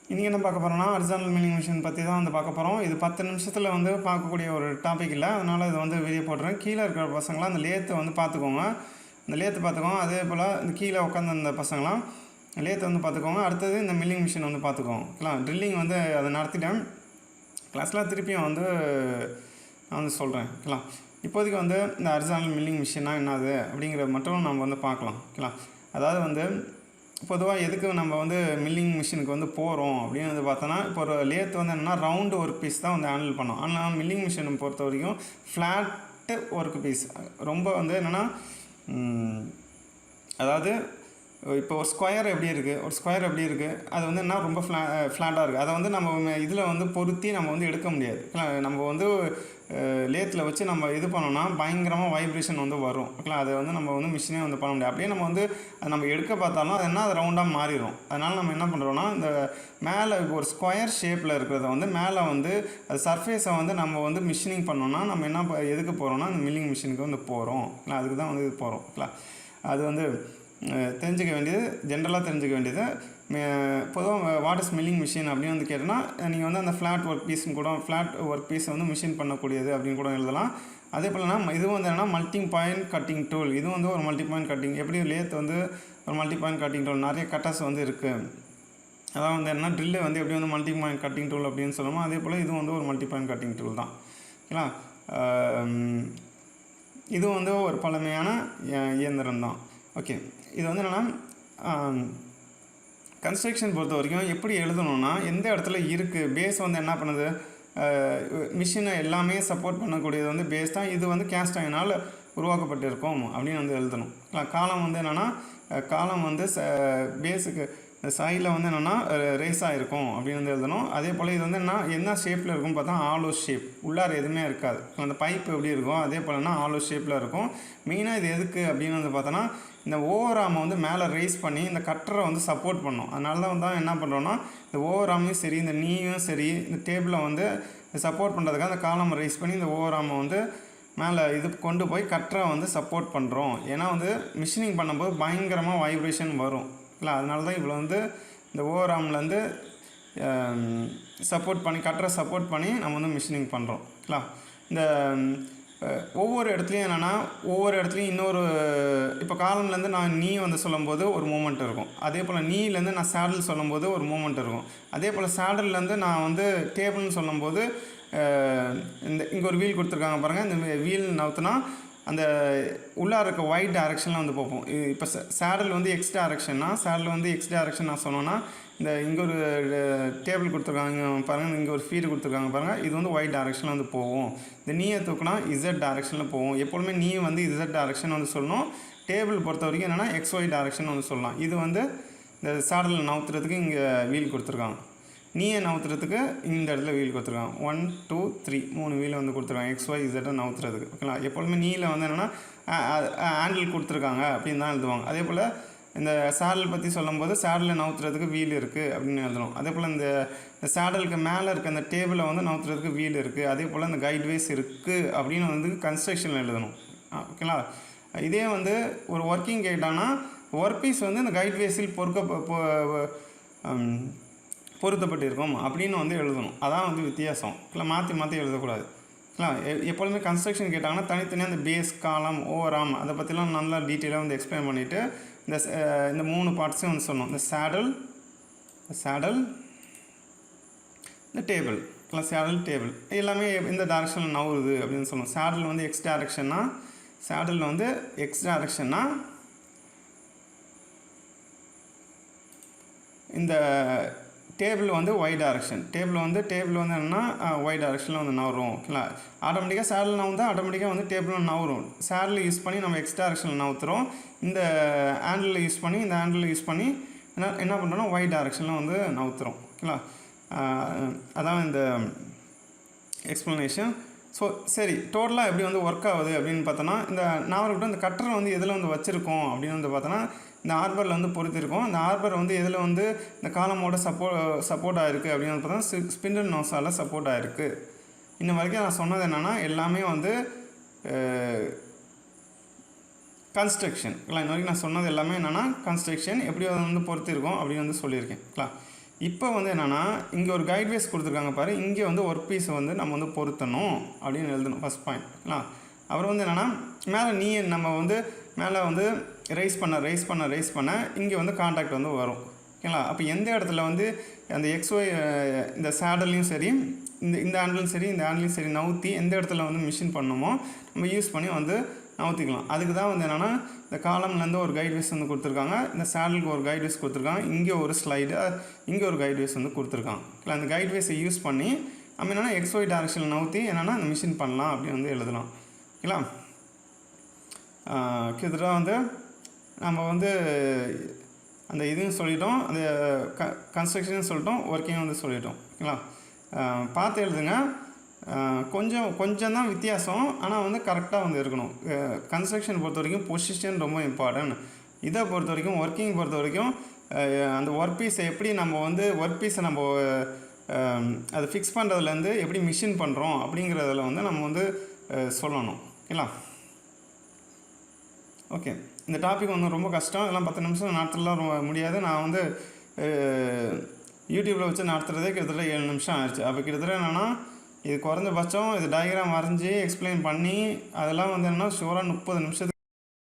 இன்றைக்கி என்ன பார்க்க போகிறோம்னா ஹாரிசான்டல் மில்லிங் மிஷின் பற்றி தான் வந்து பார்க்க போகிறோம். இது 10 நிமிஷத்தில் வந்து பார்க்கக்கூடிய ஒரு டாபிக் இல்லை, அதனால் இது வந்து வீடியோ போடுறேன். கீழே இருக்கிற பசங்களாம் அந்த லேத்தை வந்து பார்த்துக்கோங்க. இந்த லேத்து பார்த்துக்கோங்க. அதே போல் இந்த கீழே உட்காந்து அந்த பசங்களாம் லேத்தை வந்து பார்த்துக்கோங்க. அடுத்தது இந்த மில்லிங் மிஷின் வந்து பார்த்துக்கோங்க. ட்ரில்லிங் வந்து அதை நடத்திட்டேன் கிளாஸில். திருப்பியும் வந்து நான் வந்து சொல்கிறேன். இப்போதைக்கு வந்து இந்த ஹாரிசான்டல் மில்லிங் மிஷின்னா என்னது அப்படிங்கிறத மட்டும் நம்ம வந்து பார்க்கலாம். அதாவது வந்து பொதுவாக எதுக்கு நம்ம வந்து மில்லிங் மிஷினுக்கு வந்து போகிறோம் அப்படின்னு வந்து பார்த்தோன்னா, இப்போ ஒரு லேத் வந்து என்னென்னா ரவுண்டு ஒர்க் பீஸ் தான் வந்து ஹேண்டில் பண்ணோம். ஆனால் மில்லிங் மிஷினை பொறுத்த வரைக்கும் ஃப்ளாட்டு ஒர்க் பீஸ் ரொம்ப வந்து என்னென்னா, அதாவது இப்போ ஒரு ஸ்கொயர் எப்படி இருக்குது அது வந்து என்ன ரொம்ப ஃப்ளாட்டாக இருக்குது. அதை வந்து நம்ம இதில் வந்து பொருத்தி நம்ம வந்து எடுக்க முடியாது. நம்ம வந்து லேத்தில் வச்சு நம்ம இது பண்ணோம்னா பயங்கரமாக வைப்ரேஷன் வந்து வரும். அதை வந்து நம்ம வந்து மிஷினே வந்து பண்ண முடியாது. அப்படியே நம்ம வந்து அதை நம்ம எடுக்க பார்த்தாலும் அது என்ன, அது ரவுண்டாக மாறிடும். அதனால் நம்ம என்ன பண்ணுறோன்னா, இந்த மேலே ஒரு ஸ்கொயர் ஷேப்பில் இருக்கிறத வந்து மேலே வந்து அது சர்ஃபேஸை வந்து நம்ம வந்து மிஷினிங் பண்ணோன்னா நம்ம என்ன எதுக்கு போகிறோன்னா, அந்த மில்லிங் மிஷினுக்கு வந்து போகிறோம். அதுக்கு தான் வந்து இது போகிறோம். அது வந்து தெரிஞ்சுக்க வேண்டியது, ஜென்ரலாக தெரிஞ்சுக்க வேண்டியது. பொதுவாக வாட் இஸ் மில்லிங் மிஷின் அப்படின்னு வந்து கேட்டோன்னா, நீங்கள் வந்து அந்த ஃப்ளாட் ஒர்க் பீஸ்ன்னு கூட ஃப்ளாட் ஒர்க் பீஸை வந்து மிஷின் பண்ணக்கூடியது அப்படின்னு கூட எழுதலாம். அதே போலனா இது வந்து என்னென்னா மல்டி பாயிண்ட் கட்டிங் டூல். இது வந்து ஒரு மல்டி பாயிண்ட் கட்டிங். எப்படி லேத் வந்து ஒரு மல்டி பாயிண்ட் கட்டிங் டூல், நிறைய கட்டர்ஸ் வந்து இருக்குது. அதான் வந்து என்ன ட்ரில்லு வந்து எப்படி வந்து மல்டி பாயிண்ட் கட்டிங் டூல் அப்படின்னு சொல்லுமோ, அதே போல் இது வந்து ஒரு மல்டி பாயிண்ட் கட்டிங் டூல் தான். இது வந்து ஒரு பழமையான இயந்திரம் தான். ஓகே, இது வந்து என்னென்னா கன்ஸ்ட்ரக்ஷன் பொறுத்த வரைக்கும் எப்படி எழுதணும்னா, எந்த இடத்துல இருக்குது பேஸ் வந்து என்ன பண்ணுது, மிஷினை எல்லாமே சப்போர்ட் பண்ணக்கூடியது வந்து பேஸ் தான். இது வந்து கேஸ்ட் அயனால் உருவாக்கப்பட்டிருக்கும் அப்படின்னு வந்து எழுதணும். காலம் வந்து என்னென்னா, காலம் வந்து பேஸுக்கு சைடில் வந்து என்னென்னா ரேஸ் ஆகிருக்கும் அப்படின்னு வந்து எழுதணும். அதே போல் இது வந்து என்ன ஷேப்பில் இருக்கும்னு பார்த்தா ஆலோ ஷேப், உள்ளார எதுவுமே இருக்காது. அந்த பைப் எப்படி இருக்கும் அதே போலனா ஆலோ ஷேப்பில் இருக்கும். மெயினாக இது எதுக்கு அப்படின்னு வந்து பார்த்தோன்னா, இந்த ஓவர் ஆமை வந்து மேலே ரைஸ் பண்ணி இந்த கட்டரை வந்து சப்போர்ட் பண்ணணும். அதனால தான் வந்து என்ன பண்ணுறோன்னா, இந்த ஓவர் ஆமையும் சரி இந்த நீயும் சரி இந்த டேபிளை வந்து சப்போர்ட் பண்ணுறதுக்காக அந்த காலம் ரைஸ் பண்ணி இந்த ஓவர் ஆமை வந்து மேலே இது கொண்டு போய் கட்டரை வந்து சப்போர்ட் பண்ணுறோம். ஏன்னா வந்து மிஷினிங் பண்ணும்போது பயங்கரமாக வைப்ரேஷன் வரும். அதனால தான் இவ்வளோ வந்து இந்த ஓவர் ஆம்லேருந்து சப்போர்ட் பண்ணி கட்டரை சப்போர்ட் பண்ணி நம்ம வந்து மிஷினிங் பண்ணுறோம். இந்த ஒவ்வொரு இடத்துலையும் என்னென்னா, ஒவ்வொரு இடத்துலையும் இன்னொரு இப்போ காலம்லேருந்து நான் நீ வந்து சொல்லும்போது ஒரு மூமெண்ட் இருக்கும். அதே போல் நீலேருந்து நான் சேடல் சொல்லும்போது ஒரு மூமெண்ட் இருக்கும். அதே போல் சேடல்லேருந்து நான் வந்து டேபிள்னு சொல்லும்போது இங்கே ஒரு வீல் கொடுத்துருக்காங்க பாருங்கள். இந்த வீல் நவுத்துனா அந்த உள்ளார இருக்க ஒயிட் டைரெக்ஷனில் வந்து பார்ப்போம். இப்போ சேடல் வந்து எக்ஸ் டைரெக்ஷன்னா, சேடல் வந்து எக்ஸ் டைரெக்ஷன் நான் சொன்னோன்னா, இந்த இங்கே ஒரு டேபிள் கொடுத்துருக்காங்க பாருங்கள், இங்கே ஒரு ஃபீடு கொடுத்துருக்காங்க பாருங்கள். இது வந்து ஒயிட் டைரெக்ஷனில் வந்து போகும். இந்த நீயை தூக்குனா இசட் டைரெக்ஷனில் போகும். எப்பொழுதுமே நீ வந்து இசட் டைரெக்ஷன் வந்து சொல்லணும். டேபிள் பொறுத்த வரைக்கும் என்னென்னா எக்ஸ் ஒய் டைரெக்ஷன் வந்து சொல்லலாம். இது வந்து இந்த சேடலில் நவுத்துறதுக்கு இங்கே வீல் கொடுத்துருக்காங்க. நீயை நவுத்துறதுக்கு இந்த இடத்துல வீல் கொடுத்துருக்காங்க. 1 2 3 3 வீல் வந்து கொடுத்துருக்காங்க எக்ஸ் ஒய் இசட்டை நவுத்துறதுக்கு. எப்பொழுதுமே நீயில் வந்து என்னென்னா ஹேண்டில் கொடுத்துருக்காங்க அப்படின்னு தான் எழுதுவாங்க. அதே போல் இந்த சேடல் பற்றி சொல்லும்போது சேடலில் நவுத்துறதுக்கு வீல் இருக்குது அப்படின்னு எழுதணும். அதே போல் இந்த சேடலுக்கு மேலே இருக்க அந்த டேபிளை வந்து நவுத்துறதுக்கு வீல் இருக்குது. அதே போல் இந்த கைட்வேஸ் இருக்குது அப்படின்னு வந்து கன்ஸ்ட்ரக்ஷனில் எழுதணும். இதே வந்து ஒரு ஒர்க்கிங் கைடானா ஒர்க் பீஸ் வந்து இந்த கைட்வேஸில் பொருத்தப்பட்டிருக்கும் அப்படின்னு வந்து எழுதணும். அதான் வந்து வித்தியாசம். மாற்றி எழுதக்கூடாது. எப்பொழுதுமே கன்ஸ்ட்ரக்ஷன் கேட்டாங்கன்னா தனித்தனியாக அந்த பேஸ், காலம், ஓவர் ஆம் அதை பற்றிலாம் நல்லா டீட்டெயிலாக வந்து எக்ஸ்பிளைன் பண்ணிவிட்டு இந்த 3 பார்ட்ஸையும் வந்து சொல்லணும். இந்த சேடல் இந்த டேபிள், சேடல் டேபிள் எல்லாமே இந்த டைரெக்ஷனில் நவுறுது அப்படின்னு சொல்லணும். சேடல் வந்து எக்ஸ் டைரெக்ஷன்னா, சேடலில் வந்து எக்ஸ் டைரெக்ஷன்னா இந்த டேபிள் வந்து ஒய் டைரெக்ஷன். டேபிள் வந்து என்னென்னா ஒய் டைரெக்ஷனில் வந்து நவரும். ஆட்டோமேட்டிக்காக சேடல் நவுந்தால் ஆட்டோமேட்டிக்காக வந்து டேபிளும் நவரும். சேடல் யூஸ் பண்ணி நம்ம எக்ஸ் டைரெக்ஷனில் நவுத்துறோம். இந்த ஹேண்டில் யூஸ் பண்ணி என்ன பண்ணுறோன்னா ஒய் டைரெக்ஷனில் வந்து நவுத்துறோம். அதான் இந்த எக்ஸ்ப்ளனேஷன். ஸோ சரி, டோட்டலாக எப்படி வந்து ஒர்க் ஆகுது அப்படின்னு பார்த்தோன்னா, இந்த நாவல்கிட்ட இந்த கட்டரை வந்து எதில் வந்து வச்சுருக்கோம் அப்படின்னு வந்து பார்த்தோன்னா, இந்த ஆர்பரில் வந்து பொறுத்திருக்கோம். இந்த ஆர்பர் வந்து எதில் வந்து இந்த காலமோட சப்போர்ட் ஆகிருக்கு அப்படின்னு வந்து பார்த்தா ஸ்பிண்டில் நோஸால் சப்போர்ட் ஆகிருக்கு. இன்னும் வரைக்கும் நான் சொன்னது என்னென்னா எல்லாமே வந்து கன்ஸ்ட்ரக்ஷன். இன்ன வரைக்கும் நான் சொன்னது எல்லாமே என்னென்னா கன்ஸ்ட்ரக்ஷன் எப்படி வந்து பொறுத்திருக்கோம் அப்படின்னு வந்து சொல்லியிருக்கேன். இப்போ வந்து என்னென்னா இங்கே ஒரு கைட்வேஸ் கொடுத்துருக்காங்க பாரு, இங்கே வந்து ஒர்க் பீஸை வந்து நம்ம வந்து பொருத்தணும் அப்படின்னு எழுதணும் ஃபஸ்ட் பாயிண்ட்ங்களா. அப்புறம் வந்து என்னென்னா மேலே நீ நம்ம வந்து மேலே வந்து ரைஸ் பண்ண இங்கே வந்து காண்டாக்ட் வந்து வரும் ஓகேங்களா. அப்போ எந்த இடத்துல வந்து அந்த எக்ஸ்ஒய் இந்த சேடல்லையும் சரி இந்த ஹேண்ட்லையும் சரி இந்த ஹேண்ட்லையும் சரி நவுத்தி எந்த இடத்துல வந்து மிஷின் பண்ணணுமோ நம்ம யூஸ் பண்ணி வந்து நவுத்திக்கலாம். அதுக்கு தான் வந்து என்னென்னா இந்த காலம்லேருந்து ஒரு கைட்வேஸ் வந்து கொடுத்துருக்காங்க, இந்த சேடலுக்கு ஒரு கைட்வேஸ் கொடுத்துருக்காங்க, இங்கே ஒரு ஸ்லைடு இங்கே ஒரு கைட்வேஸ் வந்து கொடுத்துருக்காங்க. இல்லை அந்த கைட்வேஸை யூஸ் பண்ணி நம்ம என்னென்னா எக்ஸ்ஒய் டைரக்ஷனில் நவுத்தி என்னென்னா அந்த மிஷின் பண்ணலாம் அப்படின்னு வந்து எழுதலாம் ஓகேங்களா. கிட்டத்தட்ட வந்து நம்ம வந்து அந்த இதுன்னு சொல்லிட்டோம், அந்த கன்ஸ்ட்ரக்ஷன் சொல்லிட்டோம், ஒர்க்கிங் வந்து சொல்லிட்டோம் ஓகேங்களா. பார்த்து எழுதுங்க, கொஞ்சம் தான் வித்தியாசம், ஆனால் வந்து கரெக்டாக வந்து இருக்கணும். கன்ஸ்ட்ரக்ஷன் பொறுத்த வரைக்கும் பொசிஷன் ரொம்ப இம்பார்ட்டன்ட். இதை பொறுத்த வரைக்கும் ஒர்க்கிங் பொறுத்த வரைக்கும் அந்த ஒர்க் பீஸை எப்படி நம்ம வந்து ஒர்க் பீஸை நம்ம அதை ஃபிக்ஸ் பண்ணுறதுலேருந்து எப்படி மிஷின் பண்ணுறோம் அப்படிங்கிறதுல வந்து நம்ம வந்து சொல்லணும் ஓகேங்களா. ஓகே, இந்த டாபிக் வந்து ரொம்ப கஷ்டம், இதெல்லாம் 10 நிமிஷம் நடத்தலாம் ரொம்ப முடியாது. நான் வந்து யூடியூப்பில் வச்சு நடத்துகிறதே கிட்டத்தட்ட 7 நிமிஷம் ஆயிடுச்சு. அப்போ கிட்டத்தட்ட என்னென்னா இது குறைஞ்சபட்சம் இது டயக்ராம் வரைஞ்சி எக்ஸ்பிளைன் பண்ணி அதெல்லாம் வந்து என்னென்னா ஷூராக 30 நிமிஷத்துக்கு